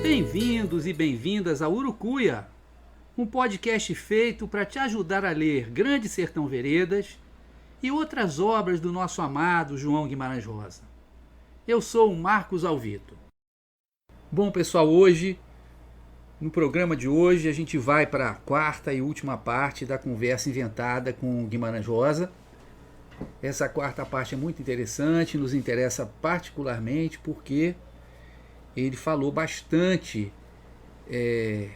Bem-vindos e bem-vindas a Urucuia, um podcast feito para te ajudar a ler Grande Sertão Veredas e outras obras do nosso amado João Guimarães Rosa. Eu sou o Marcos Alvito. Bom, pessoal, no programa de hoje, a gente vai para a quarta e última parte da conversa inventada com Guimarães Rosa. Essa quarta parte é muito interessante, nos interessa particularmente porque ele falou bastante,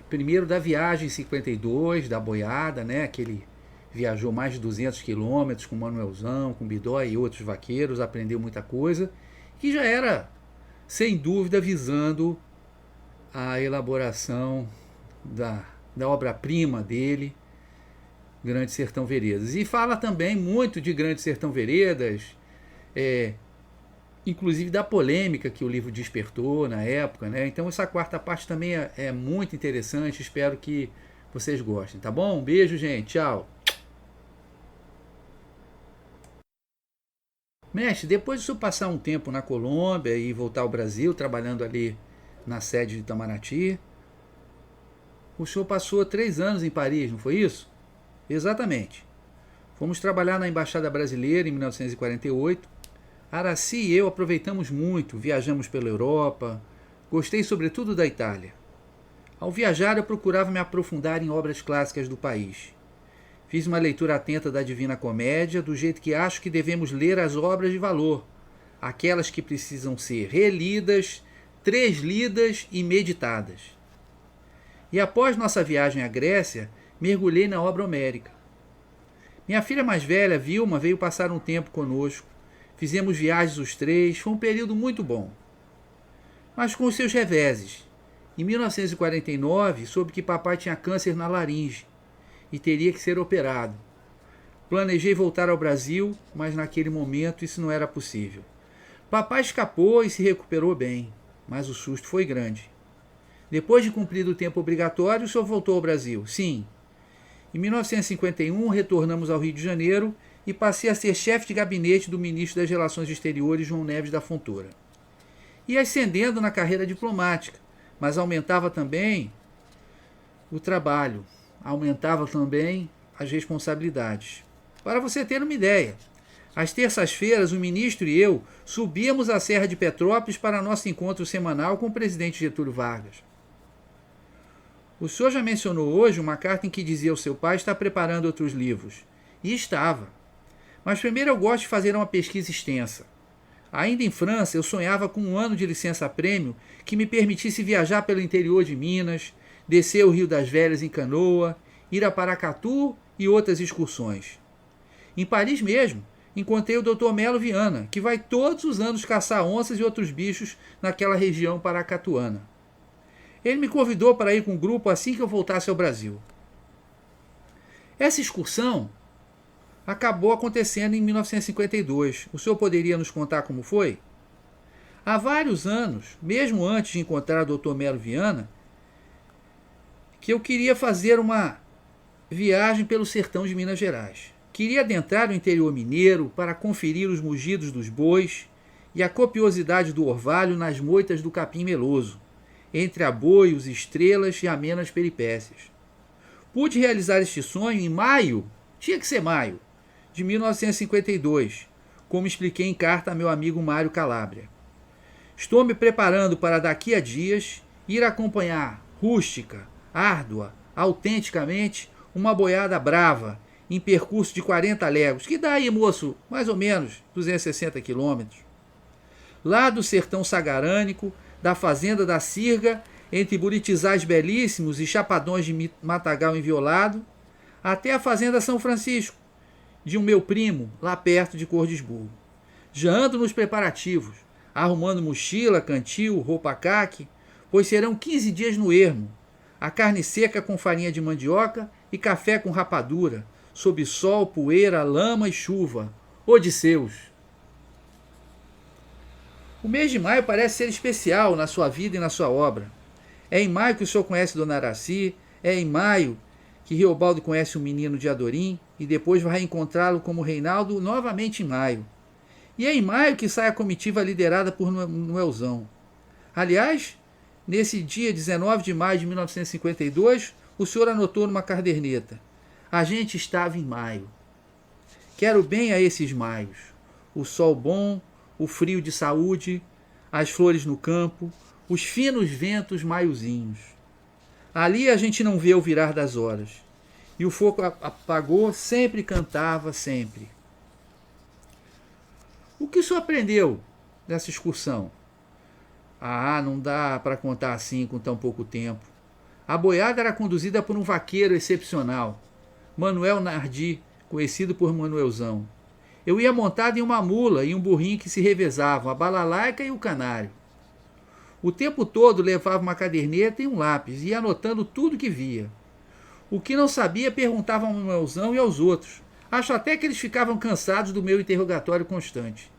primeiro da viagem em 52, da boiada, né, que ele viajou mais de 200 quilômetros com Manuelzão, com Bidó e outros vaqueiros, aprendeu muita coisa, que já era, sem dúvida, visando a elaboração da obra-prima dele, Grande Sertão Veredas. E fala também muito de Grande Sertão Veredas, inclusive da polêmica que o livro despertou na época, né? Então essa quarta parte também é muito interessante, espero que vocês gostem, tá bom? Um beijo, gente, tchau! Mestre, depois de eu passar um tempo na Colômbia e voltar ao Brasil, trabalhando ali na sede de Itamaraty, o senhor passou 3 anos em Paris, não foi isso? Exatamente. Fomos trabalhar na Embaixada Brasileira em 1948, Araci e eu aproveitamos muito, viajamos pela Europa, gostei sobretudo da Itália. Ao viajar eu procurava me aprofundar em obras clássicas do país. Fiz uma leitura atenta da Divina Comédia, do jeito que acho que devemos ler as obras de valor, aquelas que precisam ser relidas, treslidas e meditadas. E após nossa viagem à Grécia, mergulhei na obra homérica. Minha filha mais velha, Vilma, veio passar um tempo conosco. Fizemos viagens os 3, foi um período muito bom. Mas com os seus reveses. Em 1949, soube que papai tinha câncer na laringe e teria que ser operado. Planejei voltar ao Brasil, mas naquele momento isso não era possível. Papai escapou e se recuperou bem, mas o susto foi grande. Depois de cumprido o tempo obrigatório, o senhor voltou ao Brasil? Sim. Em 1951, retornamos ao Rio de Janeiro e passei a ser chefe de gabinete do ministro das Relações Exteriores, João Neves da Fontoura. Ia ascendendo na carreira diplomática, mas aumentava também o trabalho, aumentava também as responsabilidades. Para você ter uma ideia, às terças-feiras o ministro e eu subíamos a Serra de Petrópolis para nosso encontro semanal com o presidente Getúlio Vargas. O senhor já mencionou hoje uma carta em que dizia ao seu pai estar preparando outros livros. E estava. Mas primeiro eu gosto de fazer uma pesquisa extensa. Ainda em França, eu sonhava com um ano de licença-prêmio que me permitisse viajar pelo interior de Minas, descer o Rio das Velhas em canoa, ir a Paracatu e outras excursões. Em Paris mesmo, encontrei o Dr. Melo Viana, que vai todos os anos caçar onças e outros bichos naquela região paracatuana. Ele me convidou para ir com um grupo assim que eu voltasse ao Brasil. Essa excursão acabou acontecendo em 1952. O senhor poderia nos contar como foi? Há vários anos, mesmo antes de encontrar o Dr. Melo Viana, que eu queria fazer uma viagem pelo sertão de Minas Gerais. Queria adentrar o interior mineiro para conferir os mugidos dos bois e a copiosidade do orvalho nas moitas do capim meloso, entre aboios, estrelas e amenas peripécias. Pude realizar este sonho em maio, tinha que ser maio, de 1952, como expliquei em carta a meu amigo Mário Calabria. Estou me preparando para daqui a dias ir acompanhar, rústica, árdua, autenticamente, uma boiada brava, em percurso de 40 léguas, que dá aí, moço, mais ou menos 260 quilômetros. Lá do sertão sagarânico, da fazenda da Sirga, entre buritizais belíssimos e chapadões de matagal enviolado, até a fazenda São Francisco, de um meu primo, lá perto de Cordisburgo. Já ando nos preparativos, arrumando mochila, cantil, roupa caque, pois serão 15 dias no ermo, a carne seca com farinha de mandioca e café com rapadura, sob sol, poeira, lama e chuva. Odisseus! O mês de maio parece ser especial na sua vida e na sua obra. É em maio que o senhor conhece Dona Araci, é em maio que Riobaldo conhece o menino de Adorim e depois vai encontrá-lo como Reinaldo novamente em maio. E é em maio que sai a comitiva liderada por Noelzão. Aliás, nesse dia 19 de maio de 1952, o senhor anotou numa caderneta: a gente estava em maio. Quero bem a esses maios. O sol bom, o frio de saúde, as flores no campo, os finos ventos maiozinhos. Ali a gente não vê o virar das horas. E o fogo apagou, sempre cantava, sempre. O que o senhor aprendeu nessa excursão? Ah, não dá para contar assim com tão pouco tempo. A boiada era conduzida por um vaqueiro excepcional, Manuel Nardi, conhecido por Manuelzão. Eu ia montado em uma mula e um burrinho que se revezavam, a balalaica e o canário. O tempo todo levava uma caderneta e um lápis e ia anotando tudo que via. O que não sabia perguntava ao Manuelzão e aos outros. Acho até que eles ficavam cansados do meu interrogatório constante.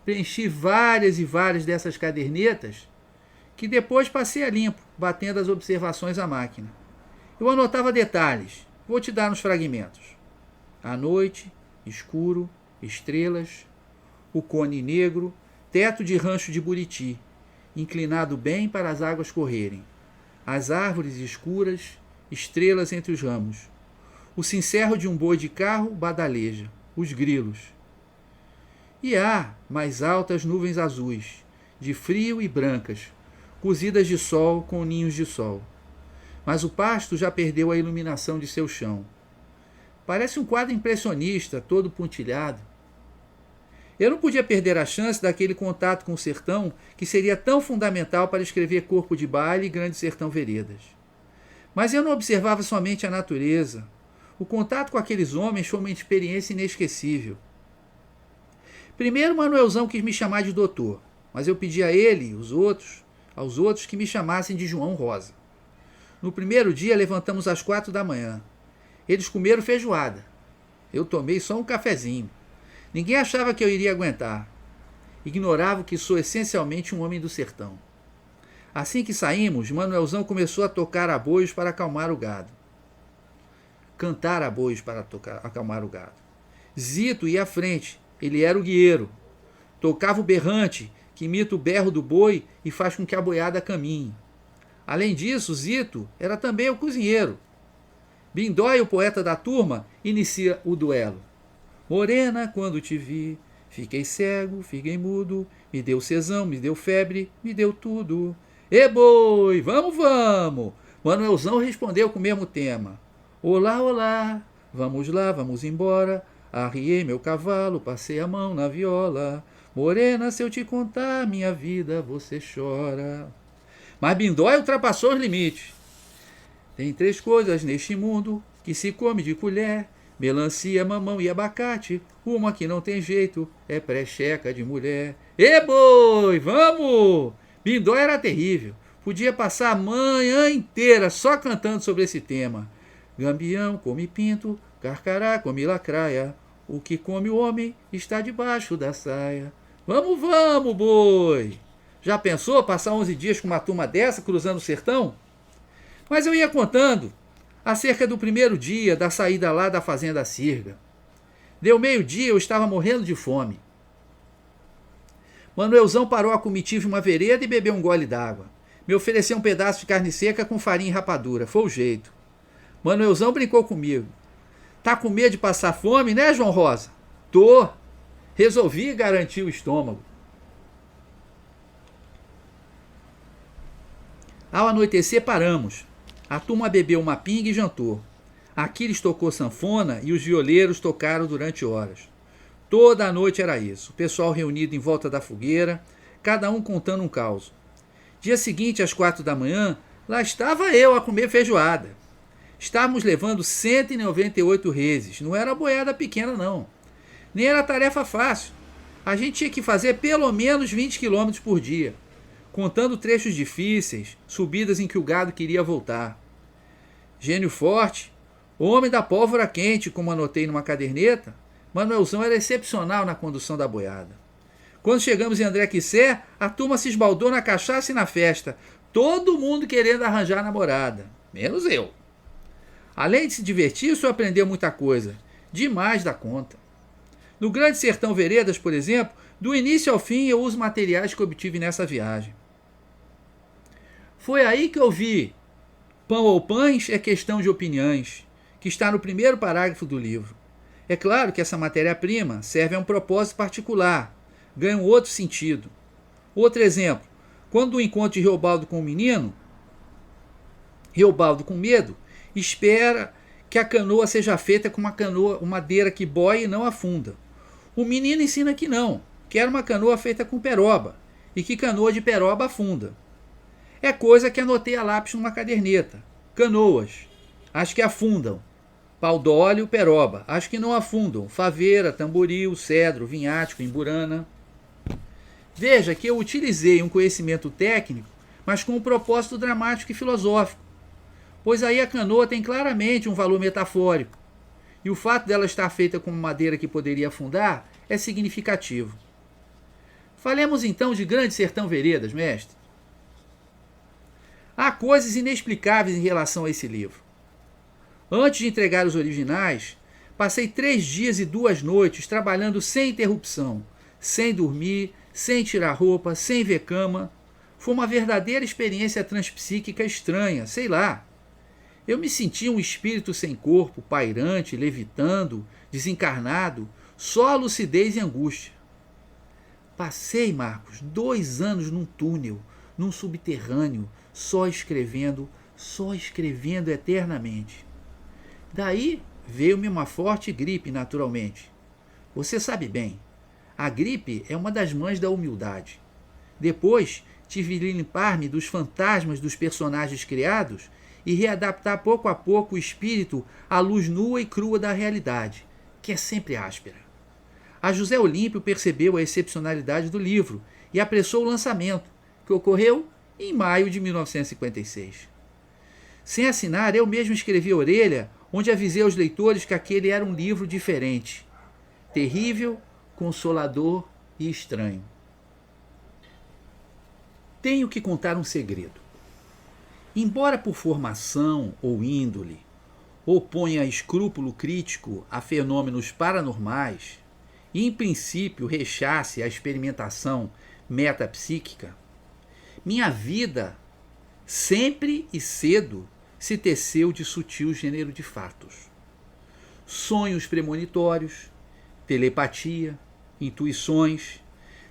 Preenchi várias e várias dessas cadernetas que depois passei a limpo, batendo as observações à máquina. Eu anotava detalhes. Vou te dar uns fragmentos. À noite, escuro, estrelas, o cone negro, teto de rancho de Buriti, inclinado bem para as águas correrem. As árvores escuras, estrelas entre os ramos. O cincerro de um boi de carro badaleja, os grilos. E há mais altas nuvens azuis, de frio e brancas, cozidas de sol com ninhos de sol. Mas o pasto já perdeu a iluminação de seu chão. Parece um quadro impressionista, todo pontilhado. Eu não podia perder a chance daquele contato com o sertão que seria tão fundamental para escrever Corpo de Baile e Grande Sertão Veredas. Mas eu não observava somente a natureza. O contato com aqueles homens foi uma experiência inesquecível. Primeiro, Manuelzão quis me chamar de doutor, mas eu pedi a ele e aos outros que me chamassem de João Rosa. No primeiro dia, levantamos às 4 da manhã. Eles comeram feijoada. Eu tomei só um cafezinho. Ninguém achava que eu iria aguentar. Ignorava que sou essencialmente um homem do sertão. Assim que saímos, Manuelzão começou a tocar aboios para acalmar o gado. Cantar aboios para acalmar o gado. Zito ia à frente. Ele era o guieiro. Tocava o berrante, que imita o berro do boi e faz com que a boiada caminhe. Além disso, Zito era também o cozinheiro. Bindói, o poeta da turma, inicia o duelo. Morena, quando te vi, fiquei cego, fiquei mudo, me deu cesão, me deu febre, me deu tudo. E boi, vamos, vamos! Manuelzão respondeu com o mesmo tema. Olá, olá, vamos lá, vamos embora. Arriei meu cavalo, passei a mão na viola. Morena, se eu te contar minha vida, você chora. Mas Bindói ultrapassou os limites. Tem 3 coisas neste mundo que se come de colher: melancia, mamão e abacate. Uma que não tem jeito é precheca de mulher. E boi, vamos! Bindói era terrível. Podia passar a manhã inteira só cantando sobre esse tema. Gambião come pinto, carcará come lacraia. O que come o homem está debaixo da saia. Vamos, vamos, boi! Já pensou passar 11 dias com uma turma dessa cruzando o sertão? Mas eu ia contando acerca do primeiro dia da saída lá da fazenda Sirga. Deu meio-dia, eu estava morrendo de fome. Manuelzão parou a comitiva em uma vereda e bebeu um gole d'água. Me ofereceu um pedaço de carne seca com farinha e rapadura. Foi o jeito. Manuelzão brincou comigo. Tá com medo de passar fome, né, João Rosa? Tô. Resolvi garantir o estômago. Ao anoitecer, paramos. A turma bebeu uma pinga e jantou. Aquiles tocou sanfona e os violeiros tocaram durante horas. Toda a noite era isso. O pessoal reunido em volta da fogueira, cada um contando um caos. Dia seguinte, às 4 da manhã, lá estava eu a comer feijoada. Estávamos levando 198 reses. Não era boiada pequena, não. Nem era tarefa fácil. A gente tinha que fazer pelo menos 20 quilômetros por dia. contando trechos difíceis, subidas em que o gado queria voltar. Gênio forte, homem da pólvora quente, como anotei numa caderneta, Manuelzão era excepcional na condução da boiada. Quando chegamos em André Quissé, a turma se esbaldou na cachaça e na festa, todo mundo querendo arranjar namorada, menos eu. Além de se divertir, o senhor aprendeu muita coisa, demais da conta. No Grande Sertão Veredas, por exemplo, do início ao fim eu uso materiais que obtive nessa viagem. Foi aí que eu vi Pão ou Pães é Questão de Opiniões, que está no primeiro parágrafo do livro. É claro que essa matéria-prima serve a um propósito particular, ganha um outro sentido. Outro exemplo, quando o encontro de Reobaldo com o menino, Reobaldo com medo, espera que a canoa seja feita com uma madeira que boia e não afunda. O menino ensina que não, quer uma canoa feita com peroba, e que canoa de peroba afunda. É coisa que anotei a lápis numa caderneta. Canoas, as que afundam. Pau-d'óleo, peroba, as que não afundam. Faveira, tamboril, cedro, vinhático, emburana. Veja que eu utilizei um conhecimento técnico, mas com um propósito dramático e filosófico, pois aí a canoa tem claramente um valor metafórico, e o fato dela estar feita com madeira que poderia afundar é significativo. Falemos então de Grande Sertão Veredas, mestre. Há coisas inexplicáveis em relação a esse livro. Antes de entregar os originais, passei 3 dias e 2 noites trabalhando sem interrupção, sem dormir, sem tirar roupa, sem ver cama. Foi uma verdadeira experiência transpsíquica estranha, sei lá. Eu me sentia um espírito sem corpo, pairante, levitando, desencarnado, só a lucidez e angústia. Passei, Marcos, 2 anos num túnel, num subterrâneo, só escrevendo eternamente. Daí veio-me uma forte gripe, naturalmente. Você sabe bem, a gripe é uma das mães da humildade. Depois tive de limpar-me dos fantasmas dos personagens criados e readaptar pouco a pouco o espírito à luz nua e crua da realidade, que é sempre áspera. A José Olímpio percebeu a excepcionalidade do livro e apressou o lançamento, que ocorreu em maio de 1956. Sem assinar, eu mesmo escrevi a orelha, onde avisei aos leitores que aquele era um livro diferente, terrível, consolador e estranho. Tenho que contar um segredo. Embora por formação ou índole oponha escrúpulo crítico a fenômenos paranormais e, em princípio, rechace a experimentação metapsíquica, minha vida, sempre e cedo, se teceu de sutil gênero de fatos. Sonhos premonitórios, telepatia, intuições,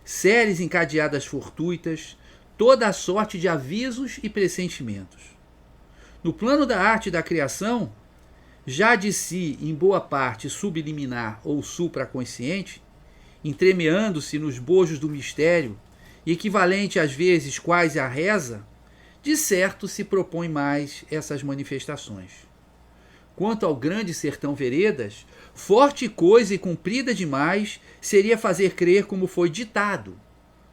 séries encadeadas fortuitas, toda a sorte de avisos e pressentimentos. No plano da arte e da criação, já de si, em boa parte, subliminar ou supraconsciente, entremeando-se nos bojos do mistério, e equivalente às vezes quase à reza, de certo se propõe mais essas manifestações. Quanto ao Grande Sertão Veredas, forte coisa e cumprida demais seria fazer crer como foi ditado,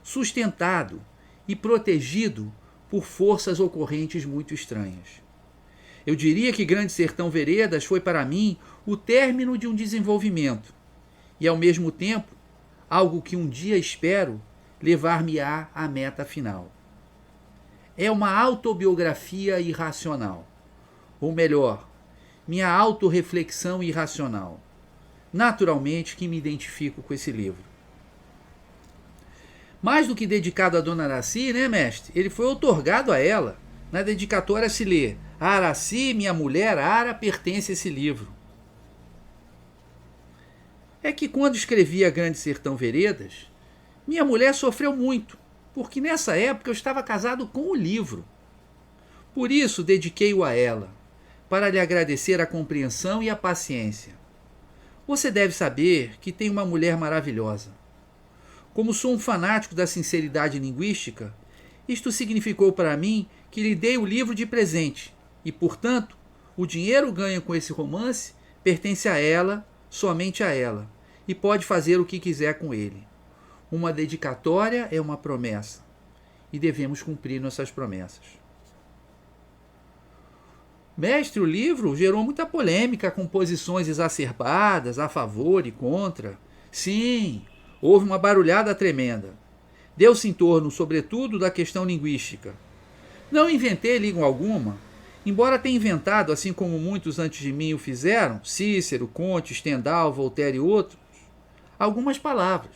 sustentado e protegido por forças ocorrentes muito estranhas. Eu diria que Grande Sertão Veredas foi para mim o término de um desenvolvimento e, ao mesmo tempo, algo que um dia espero levar-me-á à meta final. É uma autobiografia irracional, ou melhor, minha autorreflexão irracional. Naturalmente que me identifico com esse livro. Mais do que dedicado a Dona Araci, né, mestre? Ele foi outorgado a ela. Na dedicatória se lê: a Araci, minha mulher Ara, pertence a esse livro. É que quando escrevi A Grande Sertão Veredas, minha mulher sofreu muito, porque nessa época eu estava casado com o livro. Por isso dediquei-o a ela, para lhe agradecer a compreensão e a paciência. Você deve saber que tenho uma mulher maravilhosa. Como sou um fanático da sinceridade linguística, isto significou para mim que lhe dei o livro de presente e, portanto, o dinheiro ganho com esse romance pertence a ela, somente a ela, e pode fazer o que quiser com ele. Uma dedicatória é uma promessa. e devemos cumprir nossas promessas. Mestre, o livro gerou muita polêmica, com posições exacerbadas, a favor e contra. Sim, houve uma barulhada tremenda. Deu-se em torno, sobretudo, da questão linguística. Não inventei língua alguma, embora tenha inventado, assim como muitos antes de mim o fizeram, Cícero, Conte, Stendhal, Voltaire e outros, algumas palavras.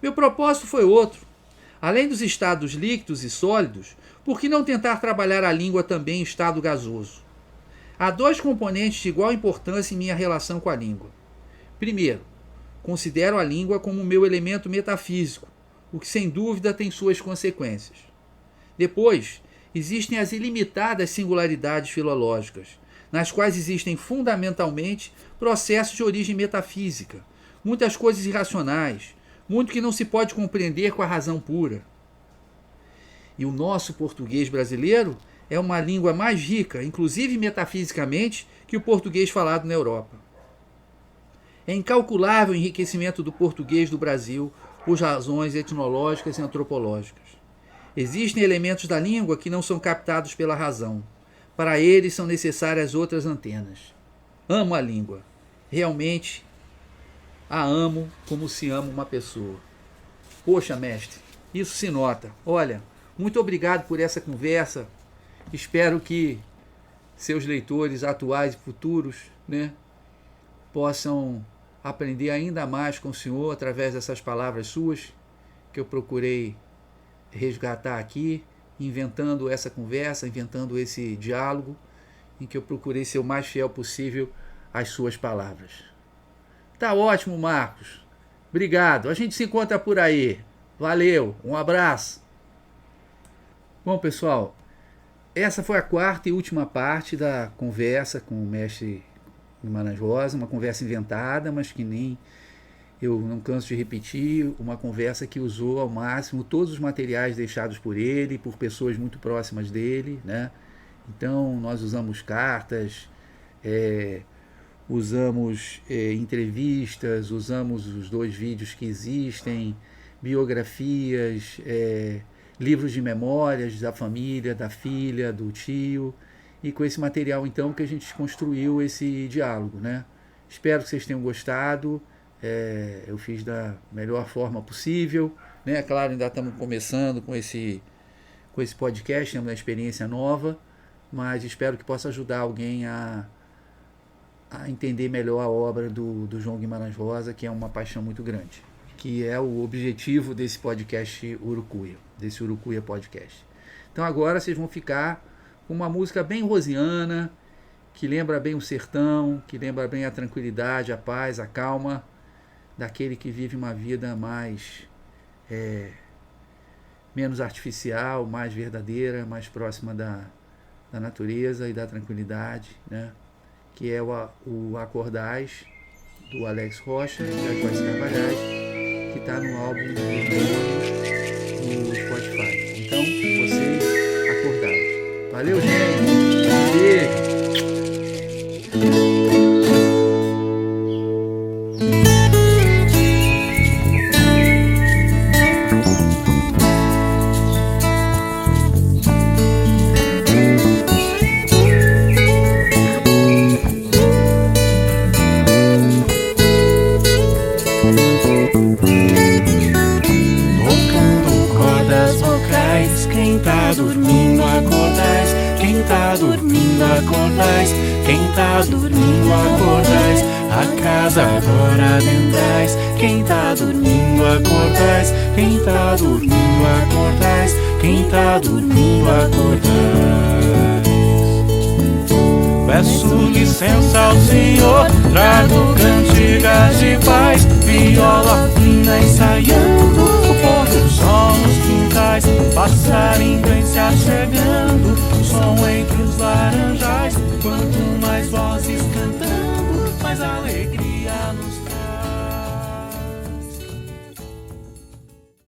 Meu propósito foi outro. Além dos estados líquidos e sólidos, por que não tentar trabalhar a língua também em estado gasoso? Há dois componentes de igual importância em minha relação com a língua. Primeiro, considero a língua como meu elemento metafísico, o que sem dúvida tem suas consequências. Depois, existem as ilimitadas singularidades filológicas, nas quais existem fundamentalmente processos de origem metafísica, muitas coisas irracionais, muito que não se pode compreender com a razão pura. E o nosso português brasileiro é uma língua mais rica, inclusive metafisicamente, que o português falado na Europa. É incalculável o enriquecimento do português do Brasil por razões etnológicas e antropológicas. Existem elementos da língua que não são captados pela razão. Para eles são necessárias outras antenas. Amo a língua. Realmente a amo como se ama uma pessoa. Poxa, mestre, isso se nota. Olha, muito obrigado por essa conversa. Espero que seus leitores atuais e futuros, possam aprender ainda mais com o senhor através dessas palavras suas que eu procurei resgatar aqui, inventando essa conversa, inventando esse diálogo, em que eu procurei ser o mais fiel possível às suas palavras. Tá ótimo, Marcos. Obrigado. A gente se encontra por aí. Valeu. Um abraço. Bom, pessoal, essa foi a quarta e última parte da conversa com o mestre Guimarães Rosa, uma conversa inventada, mas que nem eu não canso de repetir, uma conversa que usou ao máximo todos os materiais deixados por ele, por pessoas muito próximas dele, Então, nós usamos cartas, usamos entrevistas, usamos os 2 vídeos que existem, biografias, livros de memórias da família, da filha, do tio, e com esse material, então, que a gente construiu esse diálogo, Espero que vocês tenham gostado. Eu fiz da melhor forma possível, Claro, ainda estamos começando com esse podcast, temos uma experiência nova, mas espero que possa ajudar alguém a entender melhor a obra do João Guimarães Rosa, que é uma paixão muito grande, que é o objetivo desse podcast Urucuia, desse Urucuia Podcast. Então agora vocês vão ficar com uma música bem rosiana, que lembra bem o sertão, que lembra bem a tranquilidade, a paz, a calma daquele que vive uma vida mais menos artificial, mais verdadeira, mais próxima da natureza e da tranquilidade, que é o Acordais, do Alex Rocha e da Joyce Carvalhais, que está no álbum no Spotify. Então, vocês acordaram. Valeu, gente! Um beijo! Quem tá dormindo, acordais. A casa agora adentrais. Quem tá dormindo, acordais. Quem tá dormindo, acordais. Quem tá dormindo, acordais. Peço licença ao Senhor, trago cantigas de paz, viola fina ensaiando o pôr do sol nos quintais, passarinho vem se achegando.